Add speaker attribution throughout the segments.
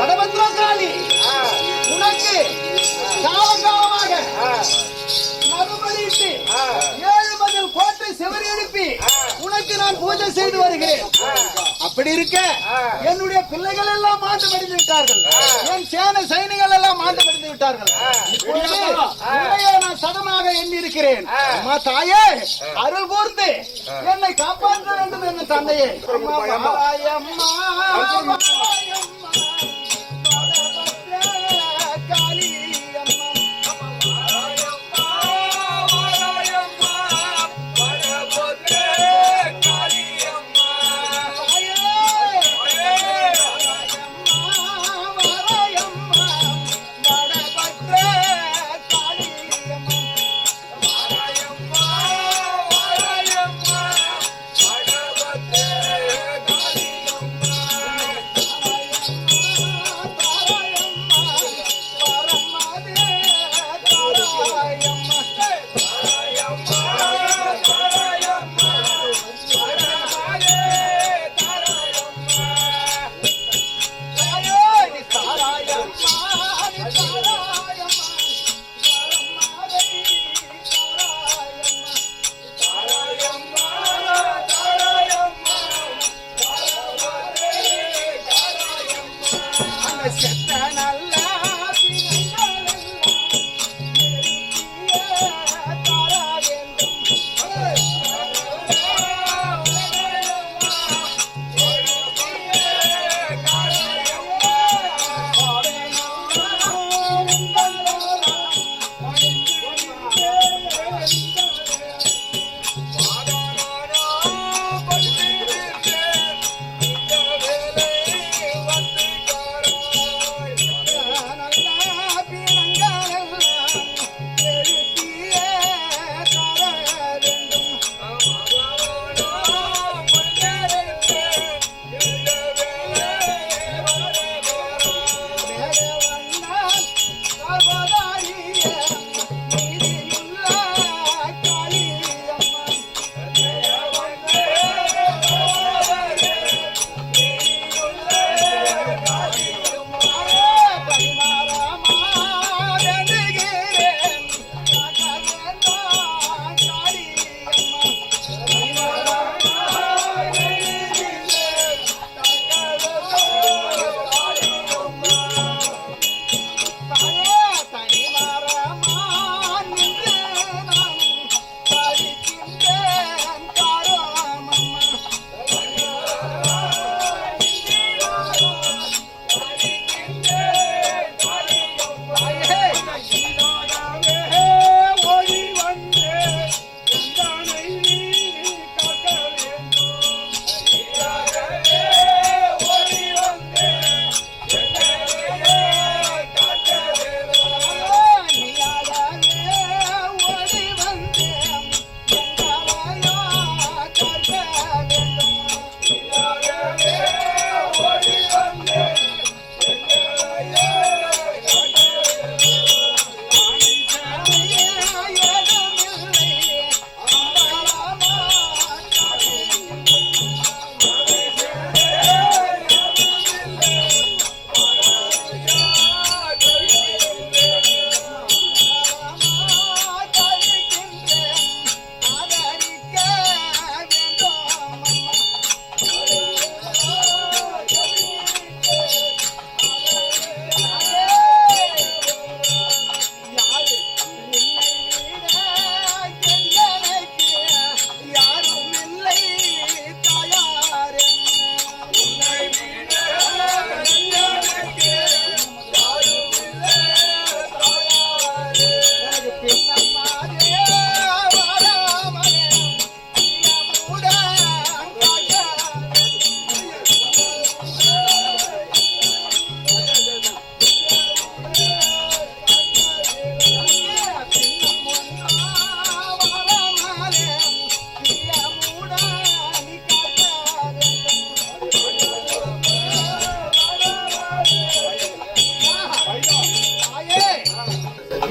Speaker 1: வடபத்ரகாளி உனக்கு காலகாலமாக மறுபடியிட்டு 7 பதில் கோட்டை செவரி எழுப்பி உனக்கு நான் பூஜை செய்து வருகிறேன். அப்படி இருக்க என்னுடைய பிள்ளைகள் எல்லாம் மாண்டு மடிந்து விட்டார்கள். என் சேன சைனிகள் எல்லாம் மாண்டு மடிந்து விட்டார்கள். நான் சதமாக எண்ணி இருக்கிறேன். அம்மா தாயே, அருள் கூர்ந்து என்னை காப்பாற்ற வேண்டும் என் தந்தையே.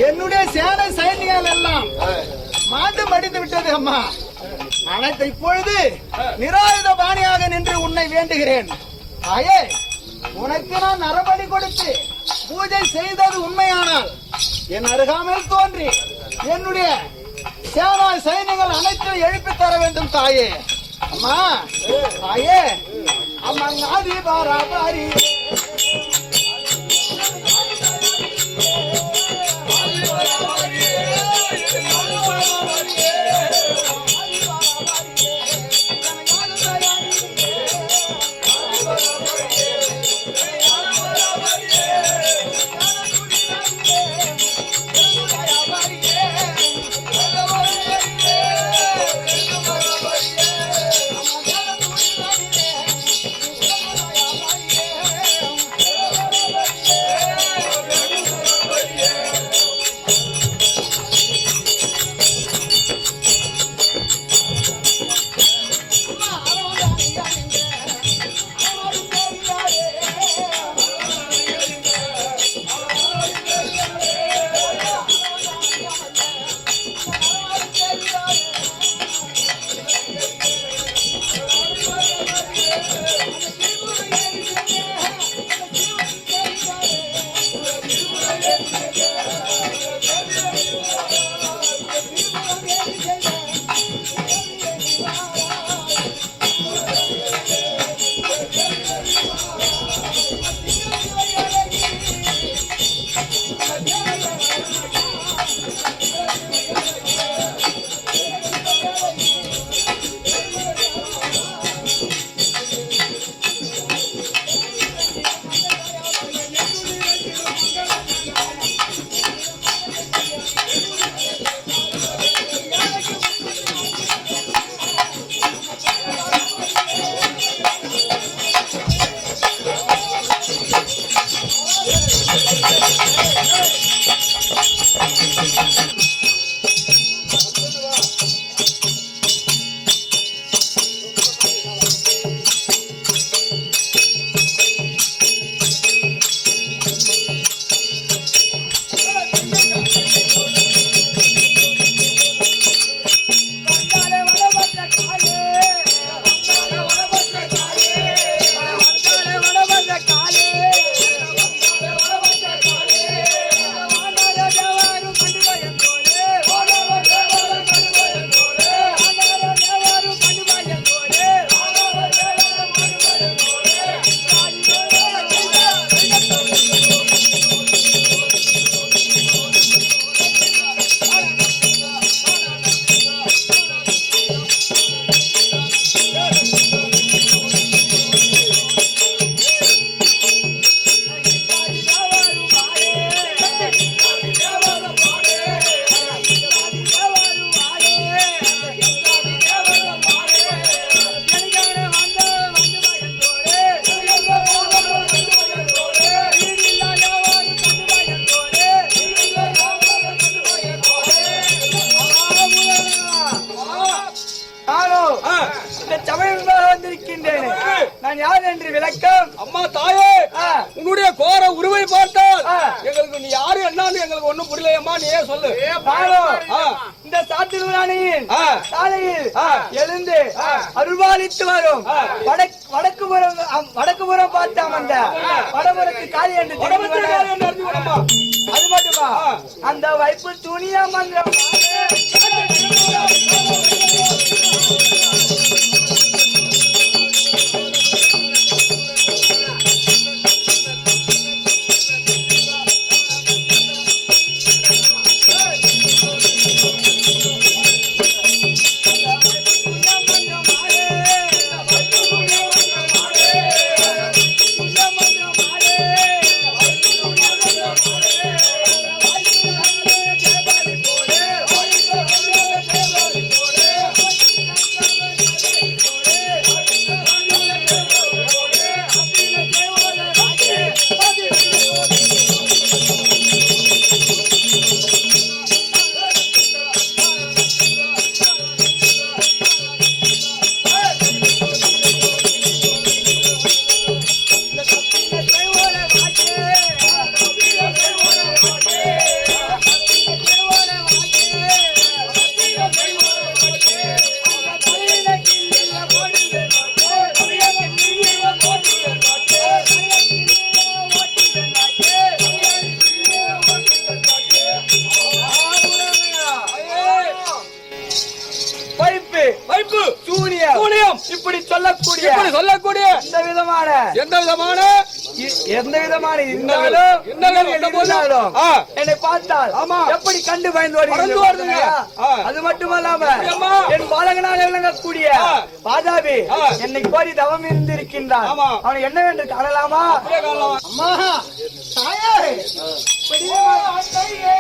Speaker 1: என்னுடைய சேனை சைனிகள் எல்லாம் மாண்டு மடிந்து விட்டது அம்மா. அனைத்து இப்பொழுது நிராயுத பாணியாக நின்று உன்னை வேண்டுகிறேன். ஆயே உனக்கு நான் நரபலி கொடுத்து பூஜை செய்தது உண்மையானால் என் அருகாமையில் தோன்றி என்னுடைய சேனா சைன்யங்கள் அனைத்தையும் எழுப்பி தர வேண்டும் தாயே. அம்மா தாயே, அம்மா ஆதி பாராபாரி
Speaker 2: நான் யார் என்று விளக்கம்.
Speaker 3: அம்மா தாயே, உன்னுடைய கோர உருவை பார்த்தால் எங்களுக்கு நீ யாரு என்னன்னு எங்களுக்கு ஒண்ணும் புரியலையம்மா, நீ ஏன் சொல்லு.
Speaker 2: இந்த சாத்திருவானியின் சாலையில் எழுந்து அருள்பாலித்து வரும் வடக்குபுறம் பார்த்தாம் அந்த வடபுறத்து காலி என்று அது மட்டுமா அந்த வைப்பு துணியா மந்திரம்
Speaker 3: கூடிய
Speaker 2: எந்த விதமான இருந்தாலும் என்னை பார்த்தால் எப்படி கண்டு பயந்து வருகிறீங்க? அது மட்டுமல்லாம என் பாலகனாக விளங்கக்கூடிய பாதாபி என்னை கோரி தவம் இருந்திருக்கின்றான். அவனை என்னவென்று காணலாமா?
Speaker 1: அம்மா தாயே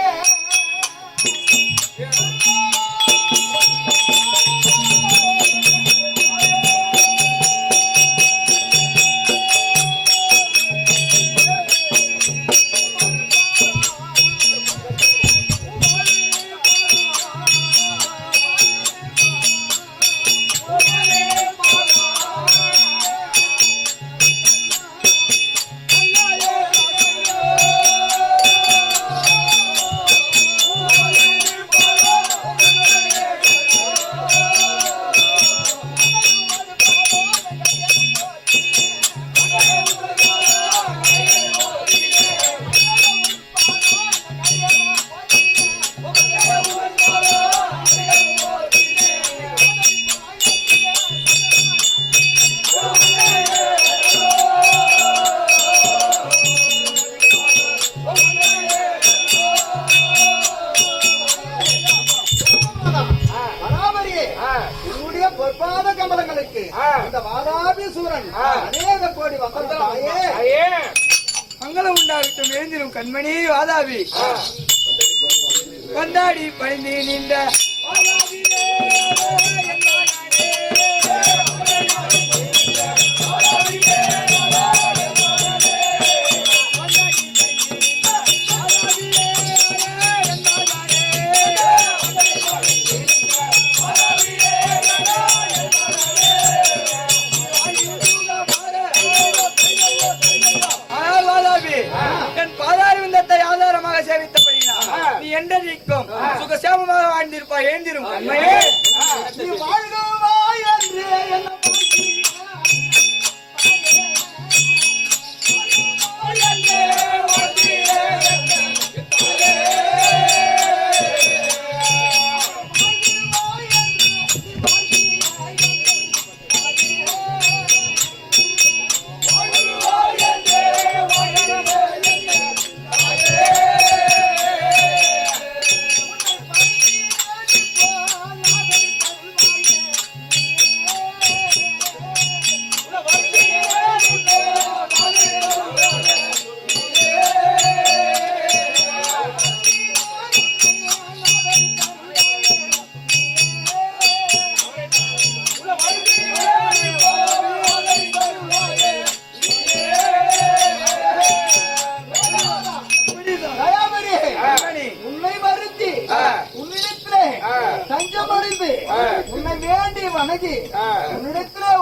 Speaker 1: பொற்பாத கமலங்களுக்கு இந்த வாதாபி சூரன் அநேக கோடி வந்தாயே
Speaker 2: மங்களம் உண்டாகட்டும். எழுந்திரும் கண்மணி வாதாபி. கொண்டாடி பணிந்து நின்ற நீ என்றைக்கும் சுகசேமமாக வாழ்ந்திருப்பாய். எழுந்திரும் கண்மையே.
Speaker 1: நீ வாழ்வாய் என்று என்ன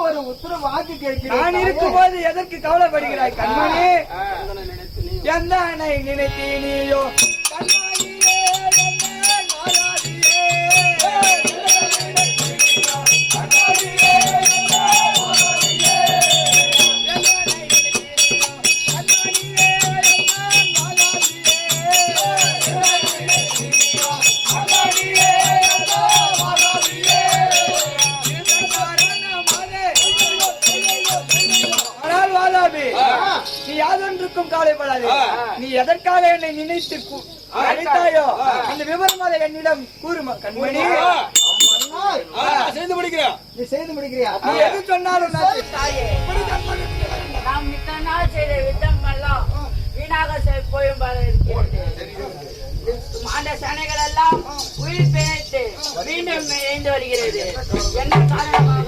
Speaker 1: ஒரு உத்தர வாக்கு கேட்கிறேன்.
Speaker 2: நான் இருக்கும்போது எதற்கு கவலைப்படுகிறாய் கண்மணி? எந்த நினைத்தி நீயோ நீ யாதொன்றுக்கும் கவலைப்படாது. நீ எதற்காக என்னை நினைத்து அழைத்தாயோ அந்த விவரம் அதை என்னிடம் கூறுமா கண்மணி.
Speaker 3: செய்து முடிக்கிறேன்.
Speaker 1: நீ செய்து முடிக்கிறியா?
Speaker 2: நீ எது சொன்னாலும்
Speaker 4: நாம் மித்த நாள் செய்த யுத்தமெல்லாம் வீணாக போயும் அந்த சனைகள் எல்லாம் உயிர் பிழைத்து மீண்டும் எழுந்து வருகிறது. என்ன காரணமாக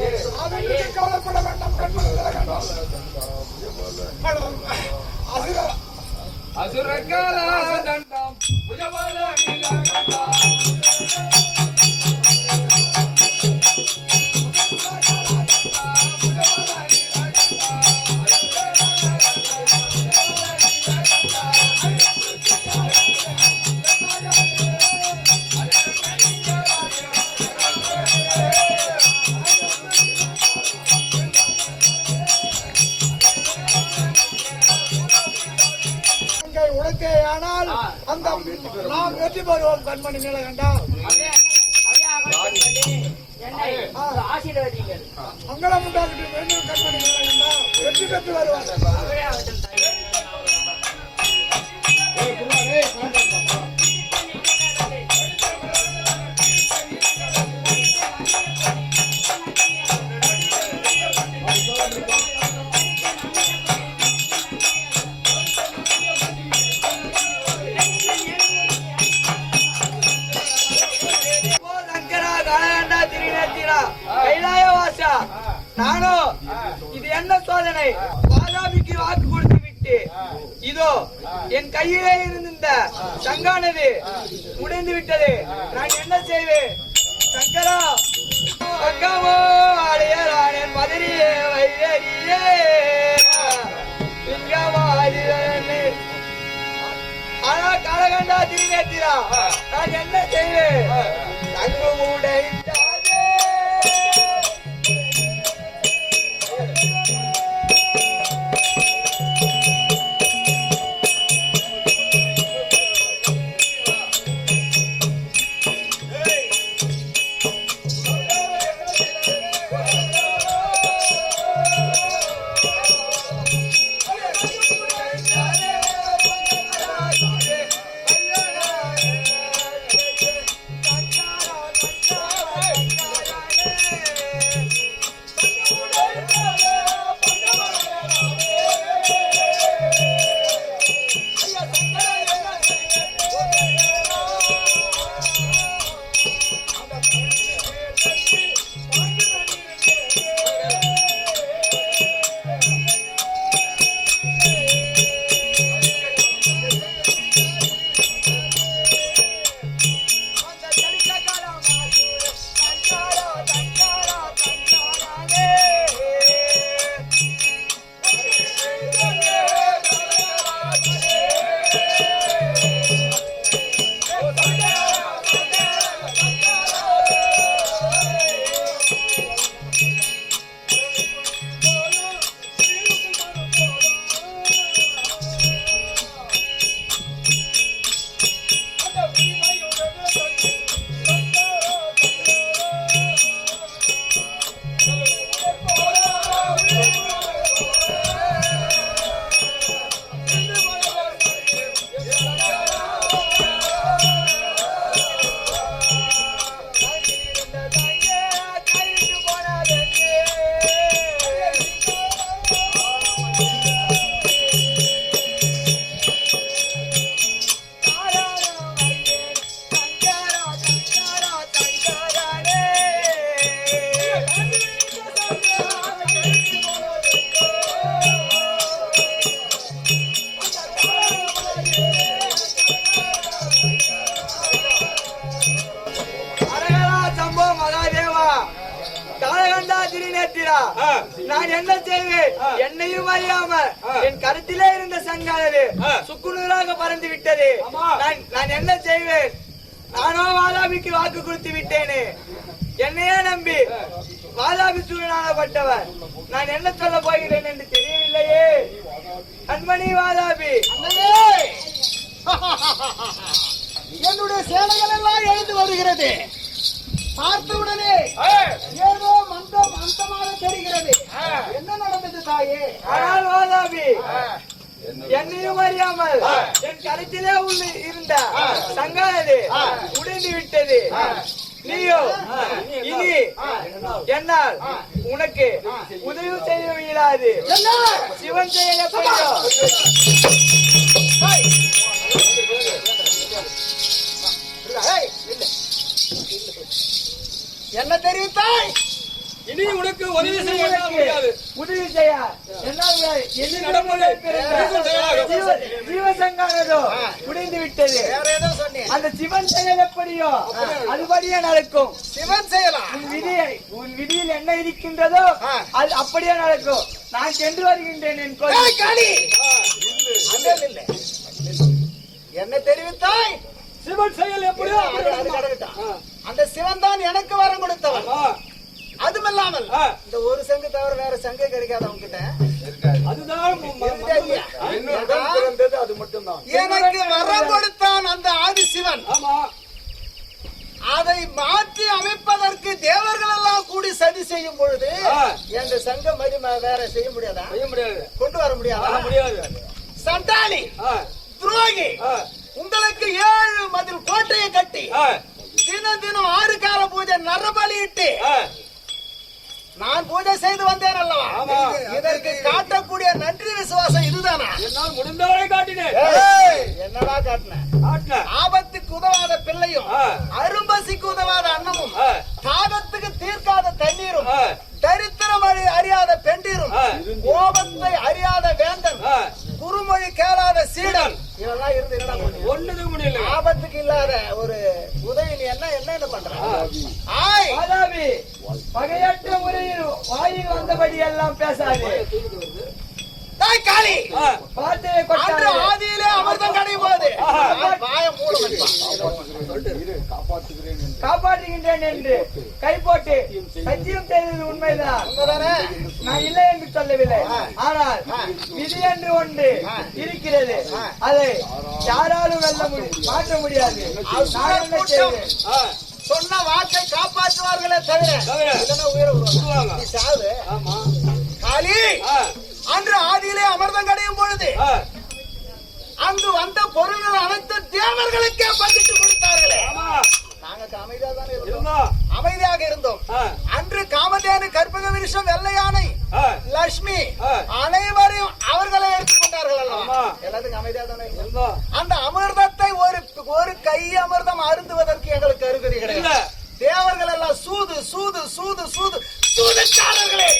Speaker 1: உனக்கேயானால் அந்த நாம் வெற்றி பெறுவோம் கண்மணி நீலகண்டா.
Speaker 4: என்னை ஆசீர்வதிங்கள்.
Speaker 2: மங்களம் உண்டாகட்டும். வேண்டும் கண்மணி வெற்றி பெற்று வருவார்.
Speaker 4: அவரே அவர்கள் தாய்.
Speaker 2: நானும் இது என்ன சோதனை? வாதாபிக்கு வாக்கு கொடுத்து விட்டு இதோ என் கையிலே இருந்த சங்கானது உடைந்து விட்டது. நான் என்ன செய்வேன்? சங்கரா சங்கமோ அடையலான மதுரையே வைரறியே ஆனா கலகண்டா திருநேத்திரா நான் என்ன செய்வேன்? தங்கு உடைந்தாதே நான் என்ன செய்வேன்? என்னையும் அறியாமல் என் கருத்திலே இருந்த சங்கானது சுக்குநூறாக பறந்து விட்டது. நான் என்ன செய்வேன்? நானோ வாதாபிக்கு வாக்கு கொடுத்து விட்டேனே. என்னையே நம்பி வாதாபி சூழனாகப்பட்டவர். நான் என்ன சொல்ல போகிறேன் என்று தெரியவில்லையே. கண்மணி வாதாபி,
Speaker 1: என்னுடைய சேலைகள் எல்லாம் எழுந்து வருகிறது. பார்த்தவுடனே ஏதோ மந்தம் அந்தமாக தெரிகிறது. என்ன நடந்தது தாயே?
Speaker 2: ஆனால் வாதாபி என்னையும் அறியாமல் என் கருத்திலே இருந்த சங்கானது உடைந்து விட்டது. நீயோ இனி என்னால் உனக்கு உதவி செய்ய இயலாது. சிவன் செயல் எப்படியோ
Speaker 1: என்ன தெரிவித்தாய்?
Speaker 3: இனி உனக்கு உதவி செய்ய முடியாது.
Speaker 2: உதவி செய்ய ஜீவசங்கானதோ உடைந்து விட்டது. அந்த சிவன் செயல் எப்படியோ அதுபடியே நடக்கும்.
Speaker 1: சிவன் செயலா?
Speaker 2: உன் விதியில் என்ன இருக்கின்றதோ அது அப்படியே நடக்கும். நான் சென்று வருகின்றேன் என் கோயில்.
Speaker 1: என்ன தெரிவித்தாய்?
Speaker 3: சிவன் செயல் எப்படியோ
Speaker 1: அந்த சிவன் தான் எனக்கு வரம் கொடுத்தவன். அதுமல்லாமல் இந்த ஒரு சங்கு தவிர வேற சங்கு கிடைக்காத அவங்கிட்ட.
Speaker 3: அது மட்டும்தான்
Speaker 1: எனக்கு வரம் கொடுத்தான் அந்த ஆதி சிவன். அதை மாற்றி அமைப்பதற்கு எனக்கு தேவர்கள் எல்லாம் கூடி சதி செய்யும் பொழுது எங்க சங்க மதி வேற செய்ய முடியாதா?
Speaker 3: செய்ய முடியாது.
Speaker 1: கொண்டு வர முடியாதா?
Speaker 3: முடியாது.
Speaker 1: சண்டாளி துரோகி, உங்களுக்கு 7 மதில் கோட்டையை கட்டி தினம் தினம் 6 கால பூஜை நரபலியிட்டு நான் பூஜை செய்து வந்தேன் அல்லவா? இதற்கு காட்டக்கூடிய நன்றி விசுவாசம் இதுதானா?
Speaker 3: என்னால் முடிந்தவரை காட்டினேன்.
Speaker 1: என்னடா காட்டின? ஆபத்துக்கு உதவாத பிள்ளையும் அரும்பசிக்கு உதவாத அன்னமும் தாகத்துக்கு தீர்க்காத தண்ணீரும் தரித்திரம் அறியாத பெண்டீரும் கோபத்தை அறியாத வேந்தன் குறுமொழி கேளாத சீடன் இதெல்லாம் இருந்து என்னடா
Speaker 3: ஒண்ணுது முடியல.
Speaker 1: ஆபத்துக்கு இல்லாத ஒரு உதவி நீ என்ன பண்ற?
Speaker 2: மாதாவி, பகையற்ற முறையில் வாயில் வந்தபடி எல்லாம் பேசாது.
Speaker 1: காளி
Speaker 2: பாத்திரை கொட்டாது.
Speaker 1: ஆதியிலே அமிர்தம் கிடையும் போது வாய மூட
Speaker 2: காப்பாற்றுகின்றேன் என்று கை போட்டு சத்தியம் செய்தது உண்மைதான். நான் இல்லை என்று சொல்லவில்லை. ஆனால் விதி என்று ஒன்று இருக்கிறது. அதை யாராலும் மாற்ற முடியாது. நான் என்ன செய்வேன்?
Speaker 1: சொன்ன வாக்கை காப்பாற்றுவார்களே தவிர உயிரை விடுவாங்க. சாவு காளி அன்று ஆதியிலே அமிர்தம் கிடையும் பொழுது அங்கு வந்த பொருள்கள் அனைத்து தேவர்களுக்கே பங்கிட்டு கொடுத்தார்களே. நாங்க அமைதியாக இருந்தோம். அன்று காமதேனு, கற்பக விருஷம், வெள்ளையானை, லட்சுமி அனைவரையும் அவர்களை எடுத்துக்கொண்டார்கள் அல்லவா? எல்லாத்துக்கும் அமைதியாக தானே இருந்தோம். அந்த அமிர்தத்தை ஒரு கை அமிர்தம் அருந்துவதற்கு எங்களுக்கு அருகதை கிடையாது. தேவர்கள் எல்லாம் சூது சூது சூது சூது சூதுக்காரர்களே,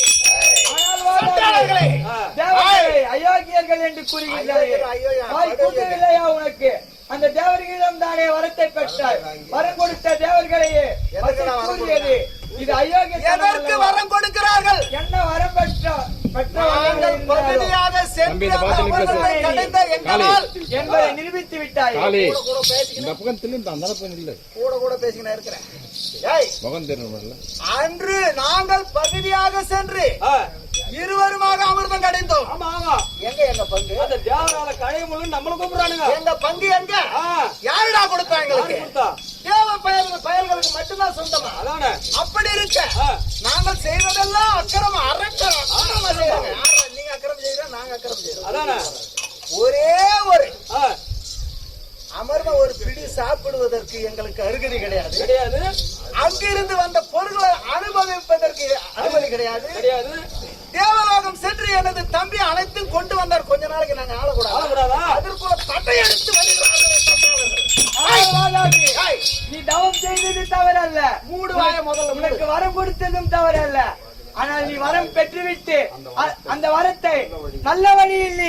Speaker 2: அயோக்கியர்கள் என்று கூறுகிறார்களே. உனக்கு அந்த தேவர்களிடம் தானே வரத்தை பெற்றாய். வரம் கொடுத்த தேவர்களையே கூறியது இது அயோக்கிய.
Speaker 1: எதற்கு வரம் கொடுக்கிறார்கள்?
Speaker 2: என்ன வரம் என்பதை நிரூபித்து விட்டாய்.
Speaker 1: அன்று நாங்கள் பகுதியாக சென்று இருவருமாக அமிர்தம் கடைந்தோம். எங்க பங்கு?
Speaker 3: அந்த தேவரால கடையும் நம்மள கூப்பிடுறானுங்க.
Speaker 1: எங்க பங்கு எங்க? யாருடா கொடுத்தா எங்களுக்கு? தேவ பயல்களுக்கு மட்டும்தான் சொந்தமா? அப்படி இருக்க நாங்கள் செய்வதெல்லாம் அக்கிரம அரக்கரம். நீங்க அக்கிரமம் செய்யற, நாங்க அக்கிரமம் செய்யறோம். ஒரே ஒரு அமர்ந்த ஒரு பிடி சாப்பிடுவதற்கு எங்களுக்கு அருகதை கிடையாது. அங்கிருந்து வந்த பொருட்களை அனுபவிப்பதற்கு அனுமதி கிடையாது. தேவலோகம் சென்று எனது தம்பி அனைத்தும் கொண்டு வந்தார். கொஞ்ச நாளைக்கு நாங்க ஆளக்கூடாது. அதற்குள்ள தட்டை எடுத்து
Speaker 2: நீ தவம் செய்தது தவறல்ல. மூடுவாய முதல்ல. உனக்கு வரம் கொடுத்ததும் தவறல்ல. ஆனால் நீ வரம் பெற்றுவிட்டு அந்த வரத்தை நல்ல வழியில் நீ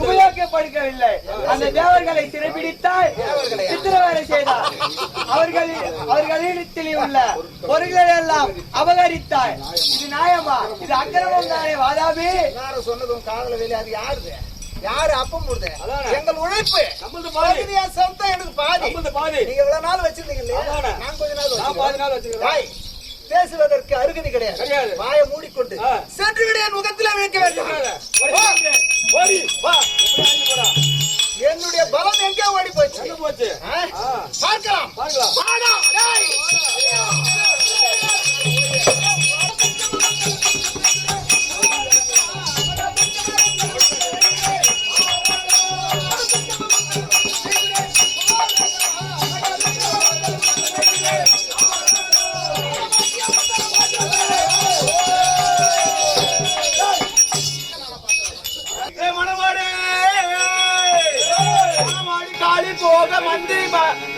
Speaker 2: உபயோகப்படுத்தவில்லை. அந்த தேவர்களை சிறைபிடித்தால் சித்திரவதை செய்தார். அவர்களிடத்தில் உள்ள பொருள்களை எல்லாம் அபகரித்தாய். இது நியாயமா? இது அக்கிரமம் தானே வாதாபி?
Speaker 1: சொன்னதும் காதல வெளியே அது யாரு? யாரு அப்பம் போடுது? எங்கள் உழைப்பு சொந்தம். எனக்கு பாதி. நீங்க இவ்வளவு நாள் வச்சிருந்தீங்க இல்லையா? நான் கொஞ்ச நாள் வச்சிருக்கேன். பேசுவதற்கு அருகதை கிடையாது. வாயை மூடிக்கொண்டு சென்று விட என் முகத்தில் வைக்க வேண்டும். என்னுடைய பலம் எங்கே ஓடி போச்சு? பார்க்கலாம்.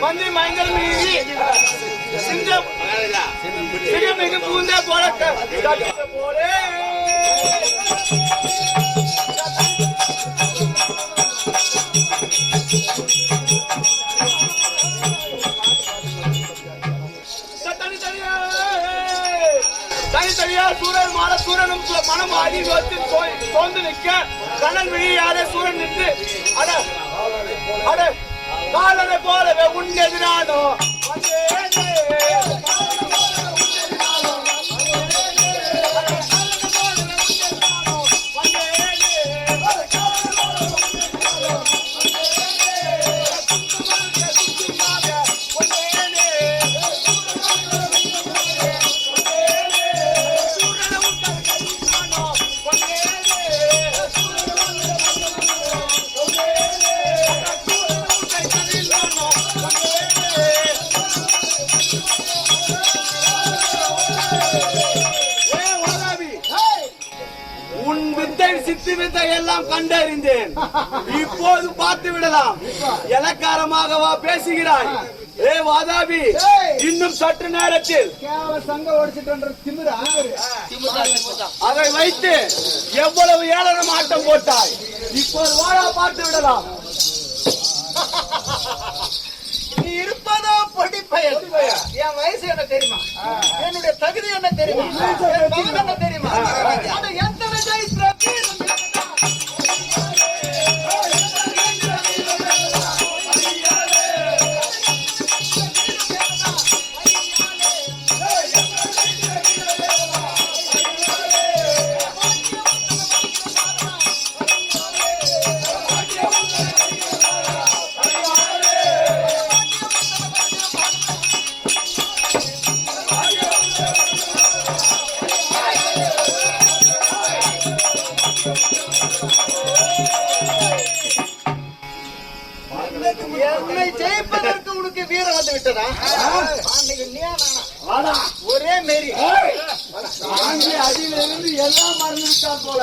Speaker 1: மந்திரி மயங்கள் மீறி சிங்கம் மிக பூந்த போல போலே தனித்தனியா சூரன் மாட சூரனும் மனம் ஆதி சோர்ந்து நிற்க கனல் விழியாத சூரன் நின்று அட காலனை போலவே உன்னெதிரானோ
Speaker 5: அதையெல்லாம் கண்டறிந்தேன். இப்போது பார்த்து விடலாம். இலக்காரமாகவா பேசுகிறாய்? ஏ வாதாபி, இன்னும் சற்று நேரத்தில்
Speaker 1: சங்க ஓடிச்சுட்டு திமிரா
Speaker 5: அதை வைத்து எவ்வளவு ஏளனம் ஆட்டம் போட்டாய். இப்போது வாழா பார்த்து விடலாம்.
Speaker 1: நீ இருப்பதோ படிப்பயல். என் வயசு என்ன தெரியுமா? என்னுடைய தகுதி என்ன தெரியுமா? என் பலம் என்ன தெரியுமா? அதை எத்தனை ஜெயித்த என்னை ஜெயிப்பதற்கு உனக்கு வீரம் வந்து விட்டதா? ஒரே மாரி
Speaker 5: அடியிலிருந்து எல்லாம் மறந்து விட்டார் போல.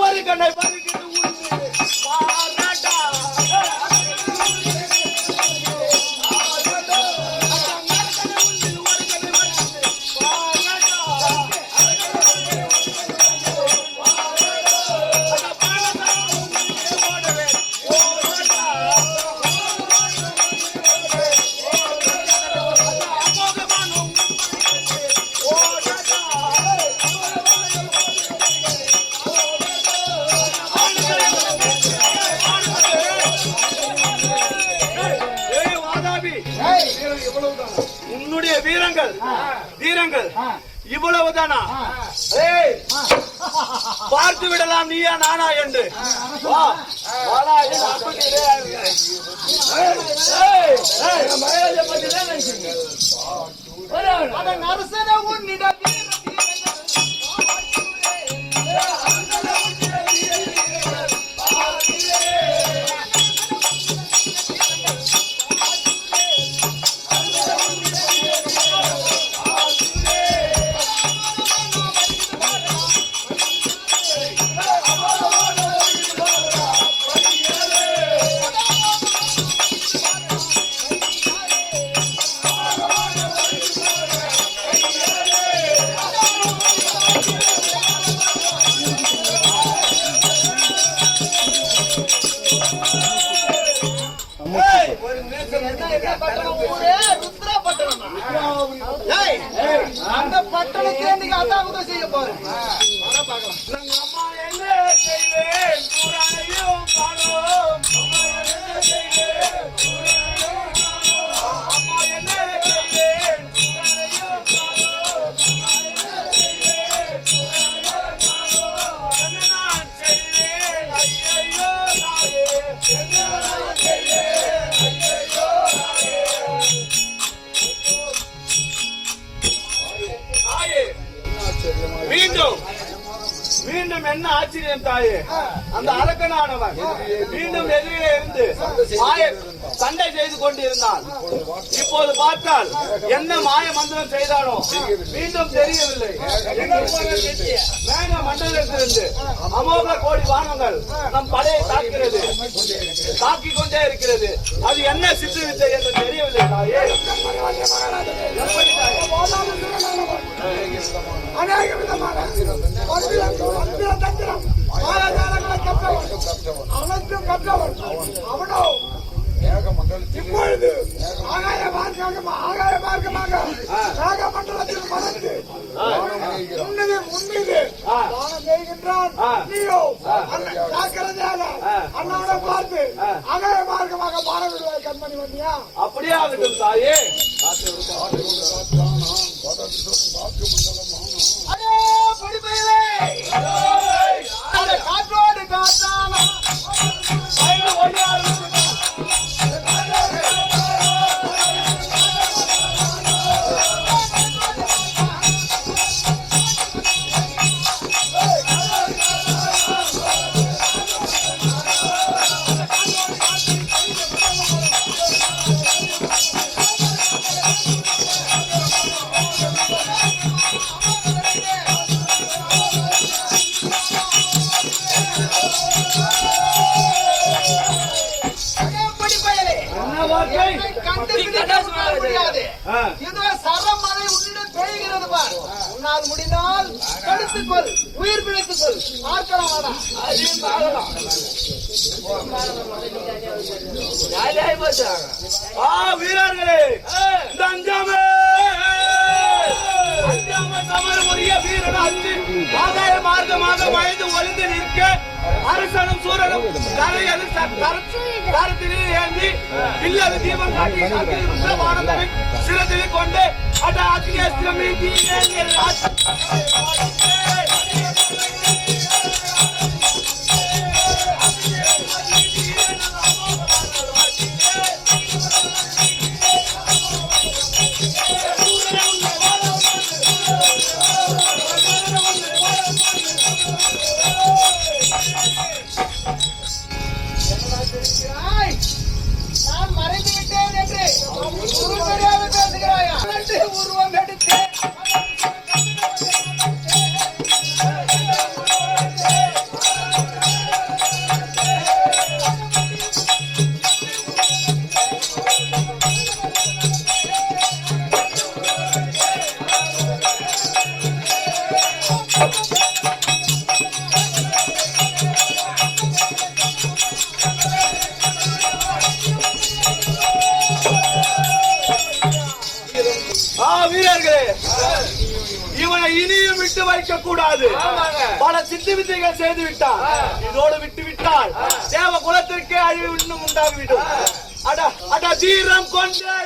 Speaker 5: ஒரு கண்ணை உன்னுடைய வீரங்கள் இவ்வளவுதானா? பார்த்து விடலாம் நீயா நானா என்று.
Speaker 1: அரசன உன்னிடம் அந்த பட்டணத்தை நீங்க அதான் செய்ய போறேன்.
Speaker 5: அம்மா என்ன செய்வேன் புராணையும் காணோம். அம்மா என்ன செய்வேன் புராணையும் காணோம். என்ன நான் செய்வேன் ஐயையோ நாயே. என்ன நான் செய்வேன் ஐயையோ நாயே. மீண்டும் என்ன ஆச்சரியம் தாயே, அந்த அரக்கனானவன் மீண்டும் எதிரிலே இருந்து சண்டை செய்து கொண்டிருந்தான். இப்போது பார்த்தால் என்ன மாய மந்திரம் செய்தானோ மீண்டும் தெரியவில்லை. மேக மண்டலத்திலிருந்து அமோக கோடி வானங்கள் நம் படையை தாக்கிக் கொண்டே இருக்கிறது. அது என்ன சித்து வித்தை என்று தெரியவில்லை தாயே.
Speaker 1: அநேக விதமான அனைத்தும் கற்றவன் அவனோ இப்பொழுது ஆகாய மார்க்கமாக நாகமண்டலத்தில் மறந்து முன்மீது தானம் செய்கின்றான். நீயோ ஜாக்கிரதையாக அண்ணாவோட பார்த்து ஆகாய மார்க்கமாக பாட விடுவாய். கண்மணி வந்தியா?
Speaker 5: அப்படியே ஆகட்டும் தாயே.
Speaker 1: காற்றோடு காற்றான
Speaker 5: வார்த்தை
Speaker 1: என்னை கண்டுபிடிக்க முடியாது. இதோ சரமழை உன்னிடம் பெய்கிறது பார். உன்னால் முடிந்தால் தடுத்துக் கொள், உயிர் பிழைத்துக் கொள். பார்க்கலாம் வாடா.
Speaker 2: அதையும் பார்க்கலாம். ஜாலியாகி போச்சு.
Speaker 5: வீரர்களே, இந்த அஞ்சாமே சமரமுடைய வீரனாச்சு ஆகாய மார்க்கமாக வயது ஒளிந்து நிற்க அரசனும் சூரனும் தலையது கரத்திலே ஏந்தி வில்லது தீபம் காட்டி வானத்தை சிறத்திலே கொண்டு அட அக்னியஸ்திரம்
Speaker 1: நான் மறைந்து விட்டேன் என்று உருவடியாக பேசுகிறாயா? உருவம் எடுத்து
Speaker 5: வீரர்களே, இவனை இனியும் விட்டு வைக்க கூடாது. பல சித்து வித்தைகள் செய்து விட்டான். இதோடு விட்டு விட்டால் தேவ குலத்திற்கே அழிவு இன்னும் உண்டாகிவிடும். அட அட தீரம் கொண்டே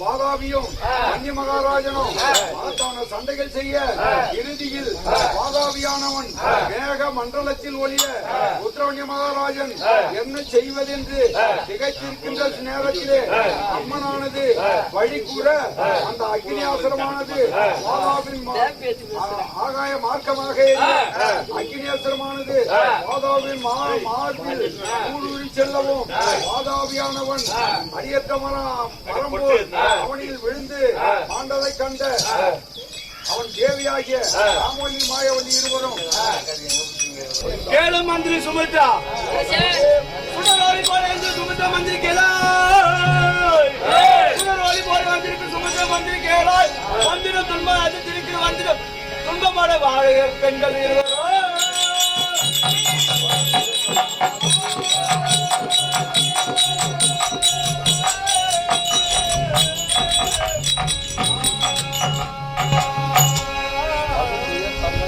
Speaker 5: வாதாபியும் அந்நிய மகாராஜனும் சண்டைகள் செய்ய இறுதியில் வாதாபியானவன் மேக மண்டலத்தில் ஒளிய உத்தரவண்ய மகாராஜன் என்ன செய்வதென்று திகைத்திருக்கின்ற நேரத்திலே அம்மனானது வழி கூற அந்த அக்னியாசரமானது வாதாபின் ஆகாய மார்க்கமாக அக்னியாசரமானது வாதாபின் மார்பில் ஊடுருவி செல்லவும் வாதாபியானவன் அடியற்ற மரம் அவனில் விழுந்து ஆண்டதை கண்ட அவன் தேவியாகிய ராமவல்லி மாயவல்லி இருவரும் கேளு மந்திரி சுமித்ரா சுடரோலி போல சுமித்ரா மந்திரி கேளாய் சுடரோலி போல மந்திரிக்கு சுமித்ரா மந்திரி கேளாய் மந்திர துன்பம் அது திருக்கிற மந்திரம் துன்பமான வாழ பெண்கள் இருவரும்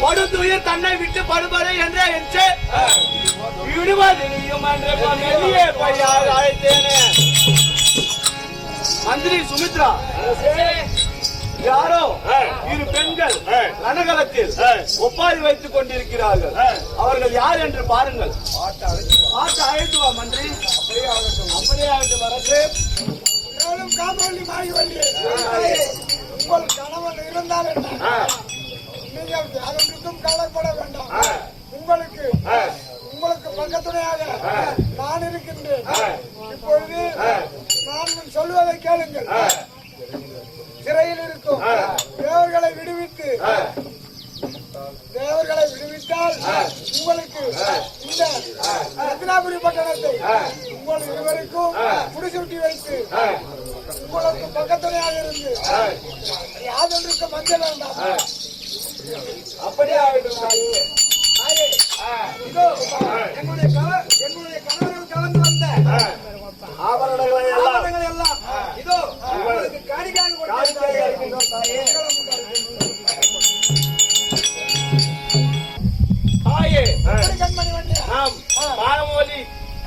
Speaker 5: படுத்துயிர் தன்னை விட்டு படுபடு என்ற அழைத்தேனே. மந்திரி சுமித்ரா, யாரோ இரு பெண்கள் ரணகலத்தில் ஒப்பாரி வைத்துக் கொண்டிருக்கிறார்கள். அவர்கள் யார் என்று பாருங்கள். ஆட்ட அழைத்து வா மந்திரி. அப்படியே ஆகட்டும் வரது.
Speaker 1: காமவல்லி மாயவல்லி உங்கள் கணவன் இருந்தால் என்ன? நீங்கள் அதற்கும் கவலைப்பட வேண்டாம். உங்களுக்கு பக்கத்துணையாக நான் இருக்கின்றேன். இப்பொழுது நான் சொல்வதை கேளுங்கள். சிறையில் இருக்கும் தேவர்களை விடுவித்தால் உங்களுக்கு இந்த ரத்னாபுரி பட்டணத்தை உங்கள் இருவருக்கும் முடிசூட்டி வைத்து உங்களுக்கு பக்கத்துணையாக இருந்து யாதொன்றுக்கு மஞ்சள் வேண்டாம்.
Speaker 5: அப்படியே
Speaker 1: என்னுடைய கணவர்கள் கலந்து வந்த
Speaker 5: ஆபரணங்களை
Speaker 1: எல்லாம் இதோ உங்களுக்கு காணிக்கையாக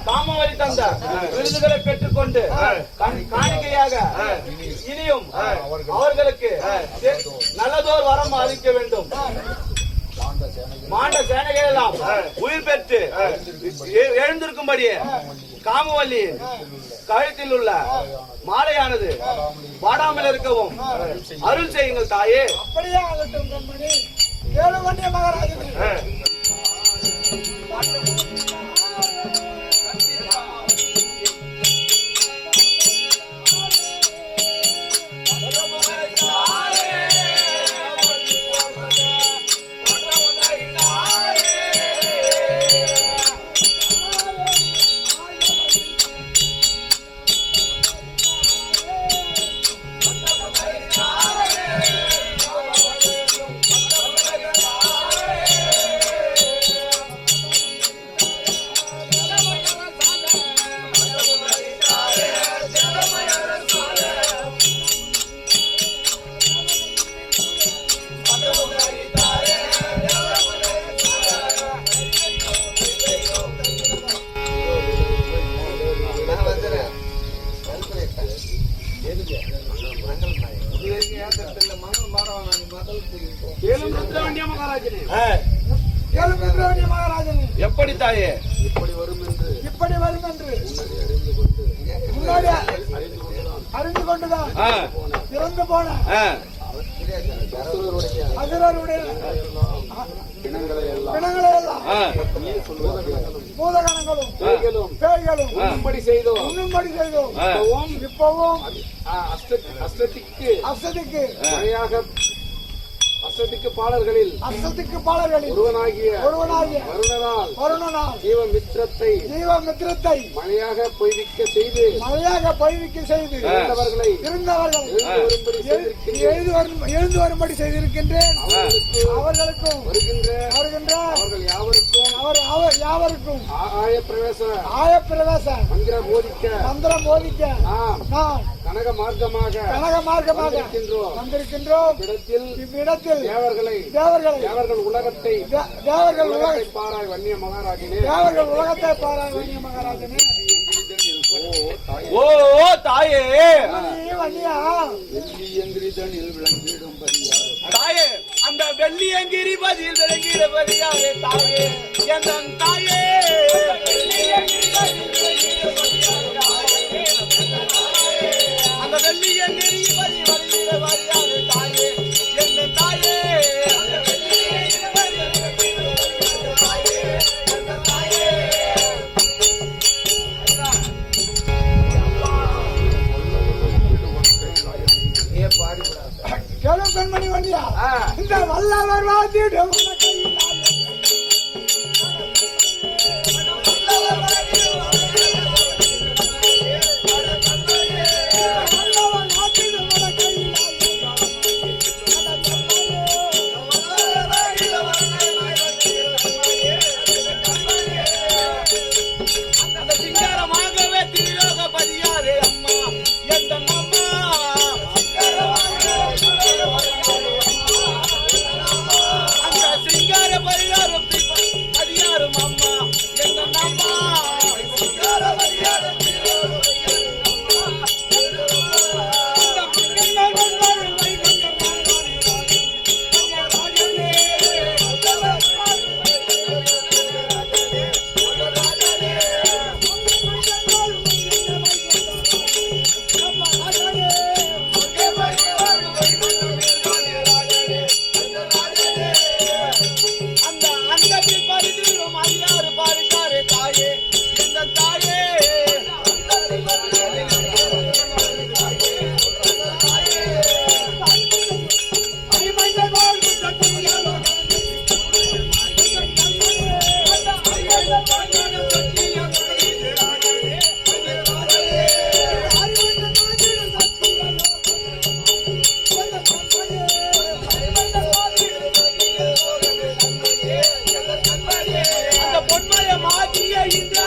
Speaker 5: காமவலி தந்த விருதுகளை பெற்றுக்கொண்டு காணிக்கையாக இனியும் அவர்களுக்கு நல்லதோர் வரம் அளிக்க வேண்டும். மாண்ட சேனைகள் எல்லாம் உயிர் பெற்று எழுந்திருக்கும்படியே காமவல்லி கழுத்தில் உள்ள மாலையானது வாடாமல் இருக்கவும் அருள் செய்யுங்கள் தாயே.
Speaker 1: அப்படியே ஆகட்டும் கண்மணி. ஏழு வண்டிய மகாராஜனே.
Speaker 5: எப்படி தாயே?
Speaker 1: இப்படி வரும் என்று முன்னாடி அறிந்து கொண்டுதான் இறந்து போன அசுரருடைய பிணங்களை எல்லாம் பூதகணங்களும் பேய்களும் உண்ணும்படி செய்தோம். இப்பவும் அஷ்டதிக்கு பாடல்களில் ஒருவனாகிய வருணனால் ஜீவமித்திரத்தை மழையாக பொய்விக்க செய்து இருந்தவர்களை எழுந்து வரும்படி செய்திருக்கின்றேன். அவர்களுக்கும் வருகின்ற அவர்கள் யாவருக்கும் ஆயப்பிரவேச மந்திரம் போதிக்க நான் கனக மார்க்கமாக வந்திருக்கின்றோம். இவ்விடத்தில் தேவர்கள் உலகத்தை பாராய் வன்னிய மகாராஜனே.
Speaker 5: ஓ தாயே, தாயே அந்த வெள்ளியங்கிரி பதில் விளங்கிடபடியாரே தாயே, என் தாயே அந்த வெள்ளியங்கிரி பதில் விளங்கிடபடியாரே தாயே, என் தாயே
Speaker 1: பெண்மணி வண்டியா இந்த வல்லவர் வாத்திடும்
Speaker 5: அந்த பொன்மய மாற்றிய இந்த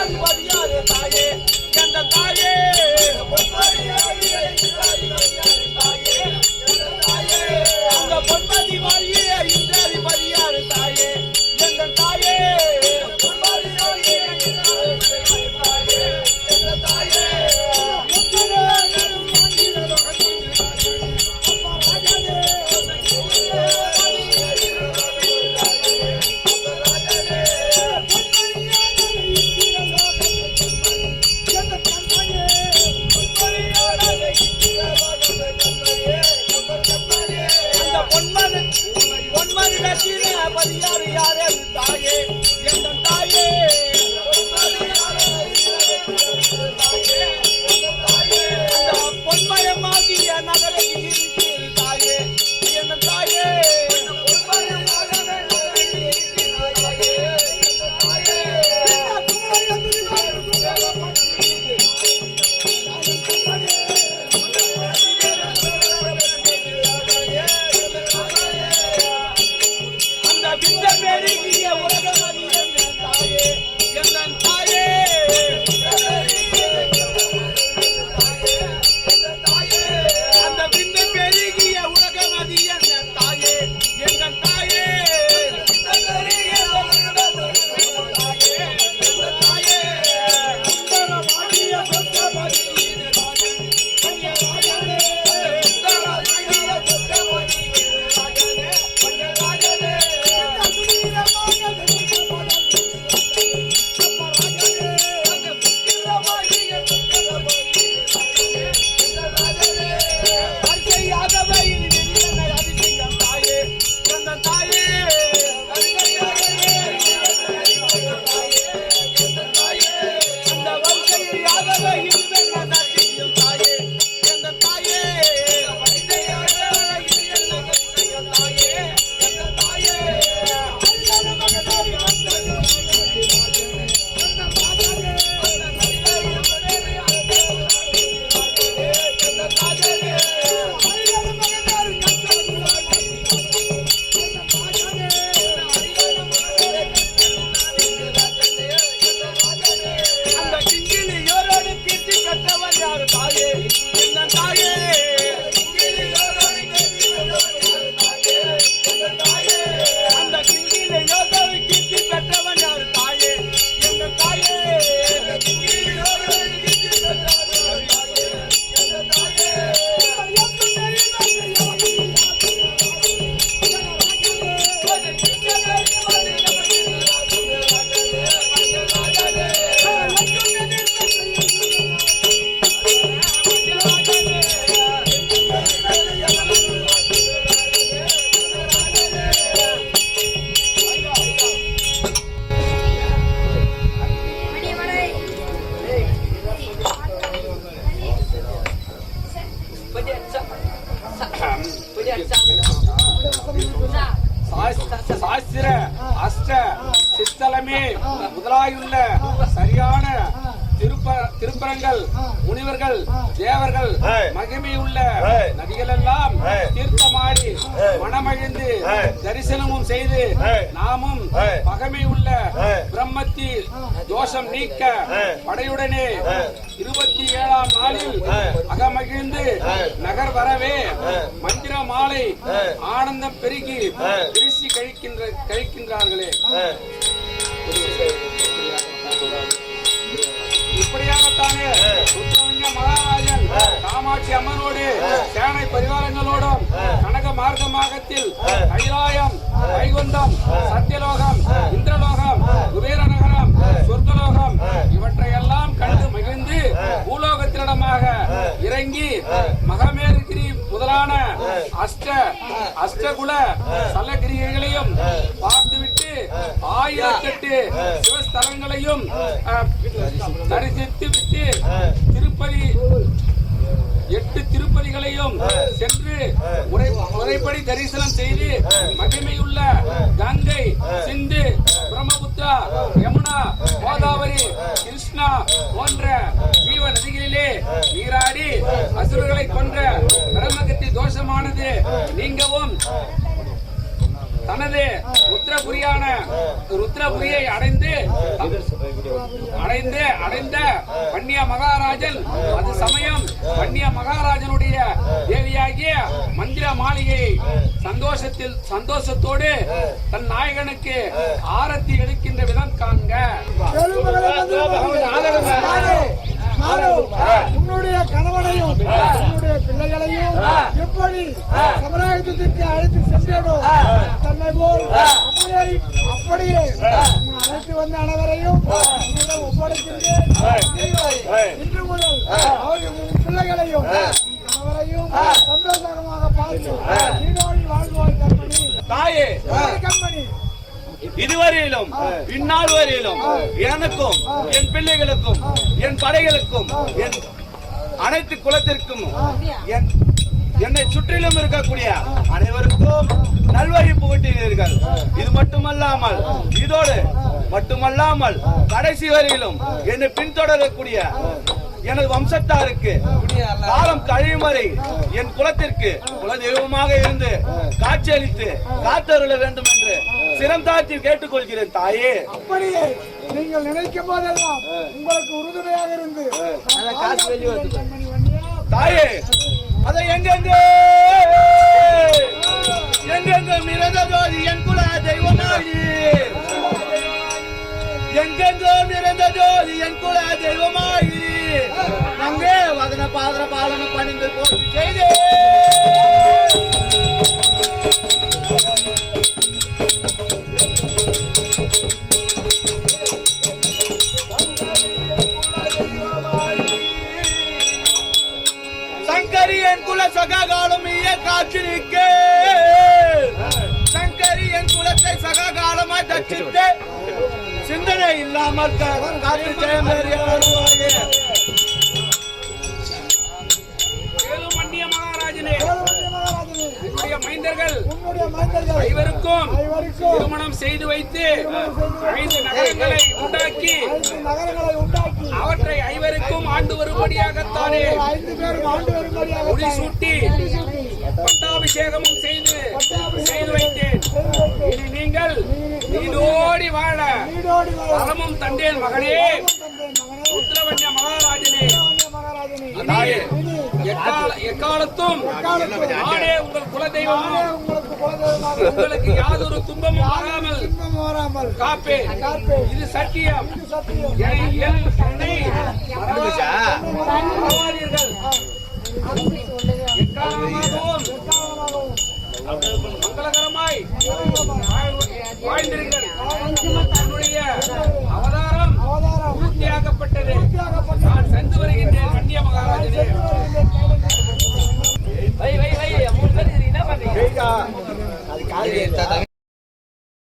Speaker 3: முதலாயுள்ள சரியான திருப்பரங்கள், முனிவர்கள், தேவர்கள், மகிமையுள்ள நதிகள் எல்லாம் தீர்த்தமாடி மனமகிழ்ந்து தரிசனமும் செய்து நாமும் பகமை உள்ள பிரம்மத்தி தோஷம் நீக்க படையுடனே 27ஆம் நாளில் அகமகிழ்ந்து நகர் வரவே மந்திர மாலை ஆனந்தம் பெருகி திருச்சி கழிக்கின்றார்களே. இப்படியாகத்தானே ருத்ரலிங்க மகாராஜன் காமாட்சி அம்மனோடு சேனை பரிவாரங்களோடும் கனக மார்க்கமாகத்தில் கைலாயம், வைகுண்டம், சத்தியலோகம், இந்திரலோகம், குபேர நகரம், சொர்க்கலோகம் இவற்றையெல்லாம் கண்டு மகிழ்ந்து பூலோகத்தினிடமாக இறங்கி மகமேருகிரி முதலான அஷ்டகுல சலகிரிகளையும் பார்த்துவிட்டு 1008 சிவஸ்தலங்களையும் தரிசித்து விட்டு திருப்பதி 8 திருப்பதிகளையும் சென்று முறைப்படி தரிசனம் செய்து மகிமையுள்ள கங்கை, சிந்து, பிரம்மபுத்திரா, யமுனா, கோதாவரி, கிருஷ்ணா போன்ற ஜீவ நதிகளிலே நீராடி அசுரர்களை கொன்ற பிரம்மகத்தி தோஷமானது நீங்கவும் தனது ருத்ரபுரியை அடைந்த வன்னிய மகாராஜன் அது சமயம் வன்னிய மகாராஜனுடைய தேவியாகிய மந்திர மாளிகை சந்தோஷத்தோடு தன் நாயகனுக்கு ஆரத்தி எடுக்கின்ற விதம் காண்க.
Speaker 1: உன்னுடைய கணவனையும் உன்னுடைய பிள்ளைகளையும் எப்படி சமராயத்திற்கு அழைத்து சென்றோ தன்னை போல் அப்படியே அழைத்து வந்த அனைவரையும் ஒப்படைக்கின்றேன். இன்று முதல் பிள்ளைகளையும் கணவரையும் சந்தோஷமாக பார்த்து நீடோடி வாழ்வாய் கண்மணி.
Speaker 5: தாயே
Speaker 1: கண்மணி,
Speaker 5: இதுவரையிலும் இந்நாள் வரையிலும் எனக்கும் என் பிள்ளைகளுக்கும் என் படைகளுக்கும் என் அனைத்து குலத்திற்கும் என்னை சுற்றிலும் இருக்கக்கூடிய அனைவருக்கும் நல்வழி புகட்டினீர்கள். இது மட்டுமல்லாமல் இதோடு மட்டுமல்லாமல் கடைசி வரையிலும் என்னை பின்தொடரக்கூடிய எனது வம்சத்தாருக்கு காலம் கழியும் வரை என் குலத்திற்கு குலதெய்வமாக இருந்து காட்சியளித்து காத்தருள வேண்டும் என்று சிரம் தாழ்த்தி கேட்டுக்கொள்கிறேன் தாயே.
Speaker 1: அப்படியே நீங்கள் நினைக்கும் போதெல்லாம் உங்களுக்கு உறுதுணையாக இருந்து
Speaker 5: தாயே அதை எங்கெங்கே மிரத ஜோதி என் குல தெய்வமாகி எங்கெங்கோ மிரந்த ஜோதி என் குல தெய்வமாகி அங்கே வதன பாதன பாலன பணிந்து போட்டு செய்தே. சங்கரி என் குல சகாகாலம் காட்சி நிற்க சங்கரி என் குலத்தை சகாகாலமாய் தச்சித்து சிந்தனை இல்லாமல் காத்து மன்னிய மகாராஜனே, உன்னுடைய மைந்தர்கள் ஐவருக்கும் திருமணம் செய்து வைத்து 5 நகரங்களை உண்டாக்கி அவற்றை ஐவருக்கும் ஆண்டு வரும்படியாகத்தானே முடிசூட்டி பட்டாபிஷேகமும் செய்து வைத்தேன். இனி நீங்கள் நீடோடி வாழ பரமும் தந்தேன் மகனே. ருத்ரவன்ய மகாராஜனே, எக்காலத்தும் நானே உங்கள் குலதெய்வமும் உங்களுக்கு யாதொரு துன்பமும் வராமல் காப்பேன். இது சத்தியம். என்னை மறவாதீர்கள். எக்காலமாகவும் மங்களகரமாய் வாழ்ந்திருங்கள். என்னுடைய அவதாரம் பூர்த்தியாகப்பட்டது. நான் சென்று வருகின்றேன் வன்னிய மகாராஜனே.
Speaker 2: வை 3 பேர் என்ன பண்றீங்க?